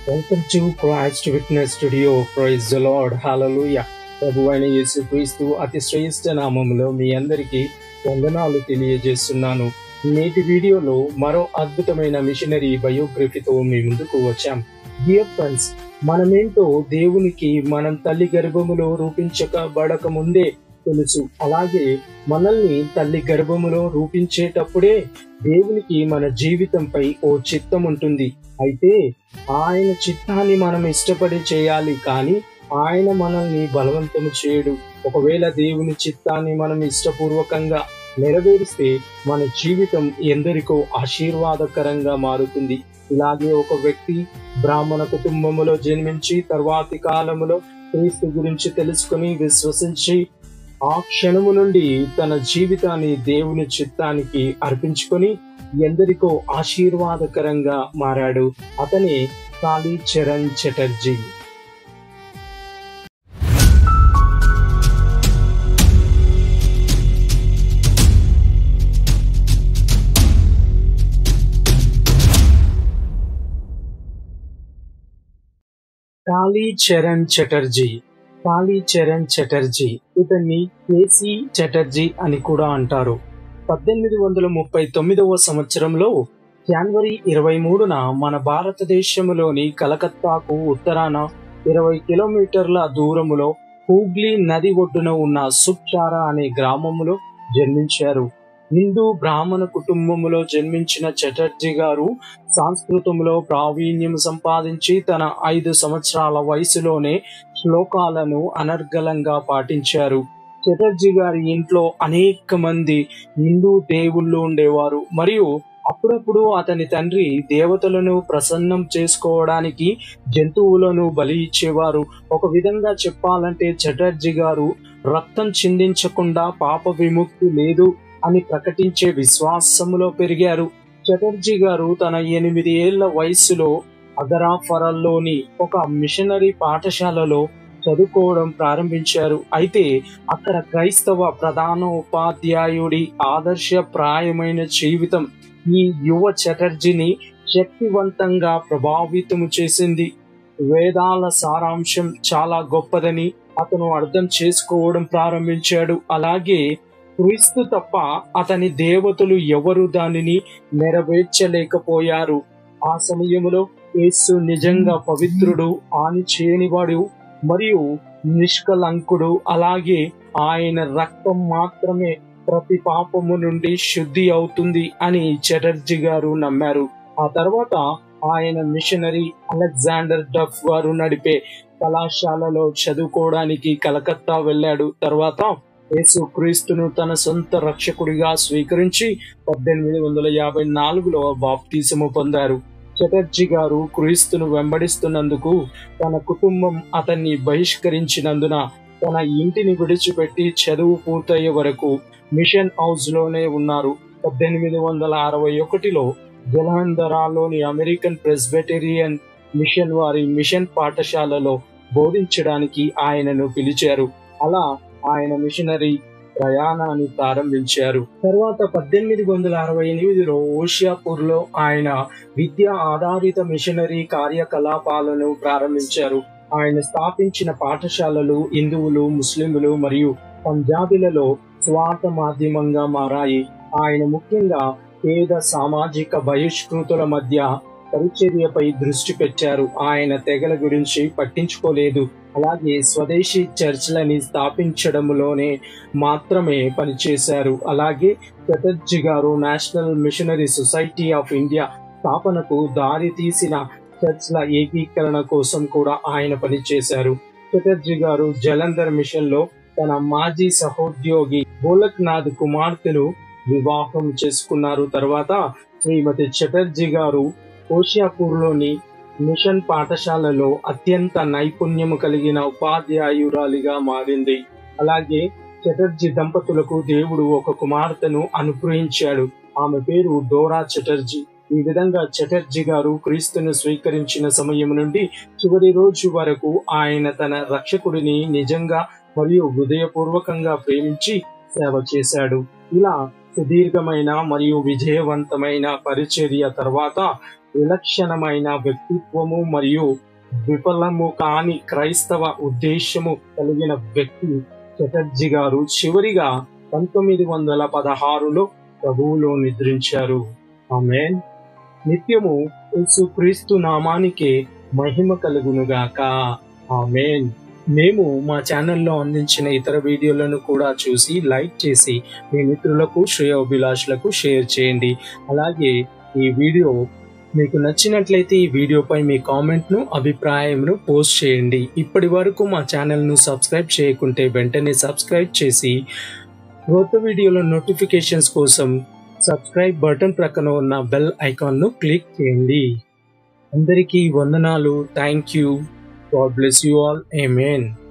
Welcome to Christ Witness Studio. Praise the Lord. Hallelujah. ప్రభువైన యేసుక్రీస్తు అతి శ్రేష్ఠ నామములో మీ అందరికీ వందనాలు తెలియజేస్తున్నాను. నేటి వీడియోలో మరో అద్భుతమైన మిషనరీ బయోగ్రఫీతో మీ ముందుకు వచ్చాం. డియర్ ఫ్రెండ్స్, మనమేంటో దేవునికి మనం తల్లి గర్భములో రూపించబడక ముందే తెలుసు. అలాగే మనల్ని తల్లి గర్భములో రూపించేటప్పుడే దేవునికి మన జీవితంపై ఓ చిత్తం ఉంటుంది. అయితే ఆయన చిత్తాన్ని మనం ఇష్టపడి చేయాలి, కానీ ఆయన మనల్ని బలవంతము చేయడు. ఒకవేళ దేవుని చిత్తాన్ని మనం ఇష్టపూర్వకంగా నెరవేరిస్తే మన జీవితం ఎందరికో ఆశీర్వాదకరంగా మారుతుంది. ఇలాగే ఒక వ్యక్తి బ్రాహ్మణ కుటుంబములో జన్మించి తర్వాతి కాలములో క్రీస్తు గురించి తెలుసుకుని విశ్వసించి ఆ క్షణము నుండి తన జీవితాన్ని దేవుని చిత్తానికి అర్పించుకొని ఎందరికో ఆశీర్వాదకరంగా మారాడు. అతనే కాళీచరణ్ చటర్జీ. కాళీచరణ్ చటర్జీ. కాళీచరణ్ చటర్జీ, ఇతన్ని కేసీ చటర్జీ అని కూడా అంటారు. 1839 సంవత్సరంలో జనవరి 23న మన భారతదేశంలోని కలకత్తాకు ఉత్తరాన 20 కిలోమీటర్ల దూరములో హూగ్లీ నది ఒడ్డున ఉన్న సుఖ్చారా అనే గ్రామములో జన్మించారు. హిందూ బ్రాహ్మణ కుటుంబములో జన్మించిన చటర్జీ గారు సంస్కృతంలో ప్రావీణ్యం సంపాదించి తన 5 సంవత్సరాల వయసులోనే శ్లోకాలను అనర్గళంగా పాటించారు. చటర్జీ గారి ఇంట్లో అనేక మంది హిందూ దేవుళ్ళు ఉండేవారు మరియు అప్పుడప్పుడు అతని తండ్రి దేవతలను ప్రసన్నం చేసుకోవడానికి జంతువులను బలి ఇచ్చేవారు. ఒక విధంగా చెప్పాలంటే చటర్జీ గారు రక్తం చిందించకుండా పాప విముక్తి లేదు అని ప్రకటించే విశ్వాసములో పెరిగారు. చటర్జీ గారు తన 8 ఏళ్ల వయసులో అగరాఫరల్లోని ఒక మిషనరీ పాఠశాలలో చదువుకోవడం ప్రారంభించారు. అయితే అక్కడ క్రైస్తవ ప్రధాన ఉపాధ్యాయుడి ఆదర్శప్రాయమైన జీవితం ఈ యువ చటర్జీని శక్తివంతంగా ప్రభావితము చేసింది. వేదాల సారాంశం చాలా గొప్పదని అతను అర్థం చేసుకోవడం ప్రారంభించాడు. అలాగే క్రీస్తు తప్ప అతని దేవతలు ఎవరు దానిని నెరవేర్చలేకపోయారు. ఆ సమయంలో యేసు నిజంగా పవిత్రుడు, హాని చేయనివాడు మరియు నిష్కలంకుడు. అలాగే ఆయన రక్తం మాత్రమే ప్రతి పాపము నుండి శుద్ధి అవుతుంది అని చటర్జీ గారు నమ్మారు. ఆ తర్వాత ఆయన మిషనరీ అలెగ్జాండర్ డఫ్ గారు నడిపే కళాశాలలో చదువుకోవడానికి కలకత్తా వెళ్ళాడు. తర్వాత యేసు క్రీస్తును తన సొంత రక్షకుడిగా స్వీకరించి 1854లో బాప్తిసము పొందారు. చటర్జీ గారు క్రీస్తును వెంబడిస్తున్నందుకు తన కుటుంబం అతన్ని బహిష్కరించినందున తన ఇంటిని విడిచిపెట్టి చదువు పూర్తయ్యే వరకు మిషన్ హౌస్ లోనే ఉన్నారు. 1861లో జలంధరాలోని అమెరికన్ ప్రెస్బిటేరియన్ మిషన్ వారి మిషన్ పాఠశాలలో బోధించడానికి ఆయనను పిలిచారు. అలా ఆయన మిషనరీ ప్రయాణాన్ని ప్రారంభించారు. తర్వాత 1868లో ఓషియాపూర్లో ఆయన విద్యా ఆధారిత మిషనరీ కార్యకలాపాలను ప్రారంభించారు. ఆయన స్థాపించిన పాఠశాలలు హిందువులు, ముస్లింలు మరియు పంజాబీలలో స్వార్థ మాధ్యమంగా మారాయి. ఆయన ముఖ్యంగా పేద సామాజిక బహిష్కృతుల మధ్య పరిచర్యపై దృష్టి పెట్టారు. ఆయన తెగల గురించి పట్టించుకోలేదు. అలాగే స్వదేశీ చర్చ్లని స్థాపించడంలోనే మాత్రమే పనిచేశారు. అలాగే చటర్జీ గారు National Missionary Society of India స్థాపనకు దారి తీసిన చర్చ్ల ఏకీకరణ కోసం కూడా ఆయన పనిచేశారు. చటర్జీ గారు జలంధర్ మిషన్ లో తన మాజీ సహోద్యోగి గోలక్నాథ్ కుమార్తెను వివాహం చేసుకున్నారు. తర్వాత శ్రీమతి చటర్జీ గారు ఓషియాపూర్లోని మిషన్ పాఠశాలలో అత్యంత నైపుణ్యము కలిగిన ఉపాధ్యాయురాలిగా మారింది. అలాగే చటర్జీ దంపతులకు దేవుడు ఒక కుమార్తెను అనుగ్రహించాడు. ఆమె పేరు డోరా చటర్జీ. ఈ విధంగా చటర్జీ గారు క్రీస్తును స్వీకరించిన సమయం నుండి చివరి రోజు వరకు ఆయన తన రక్షకుడిని నిజంగా మరియు హృదయపూర్వకంగా ప్రేమించి సేవ చేశాడు. ఇలా సుదీర్ఘమైన మరియు విజయవంతమైన పరిచర్య తర్వాత విలక్షణమైన వ్యక్తిత్వము మరియు విఫలము కాని క్రైస్తవ ఉద్దేశము కలిగిన వ్యక్తి చటర్జీ గారు చివరిగా 1916లో ప్రభువులో నిద్రించారు. ఆమేన్. నిత్యము యేసుక్రీస్తు నామానికే మహిమ కలుగునుగాక. ఆమేన్. మేము మా ఛానల్లో అందించిన ఇతర వీడియోలను కూడా చూసి లైక్ చేసి మీ మిత్రులకు శ్రేయోభిలాషులకు షేర్ చేయండి. అలాగే ఈ వీడియో మీకు నచ్చినట్లయితే ఈ వీడియోపై మీ కామెంట్ను అభిప్రాయంను పోస్ట్ చేయండి. ఇప్పటి వరకు మా ఛానల్ను సబ్స్క్రైబ్ చేయకుంటే వెంటనే సబ్స్క్రైబ్ చేసి కొత్త వీడియోల నోటిఫికేషన్స్ కోసం సబ్స్క్రైబ్ బటన్ ప్రక్కన ఉన్న బెల్ ఐకాన్ను క్లిక్ చేయండి. అందరికీ వందనాలు. Thank you. God bless you all. Amen.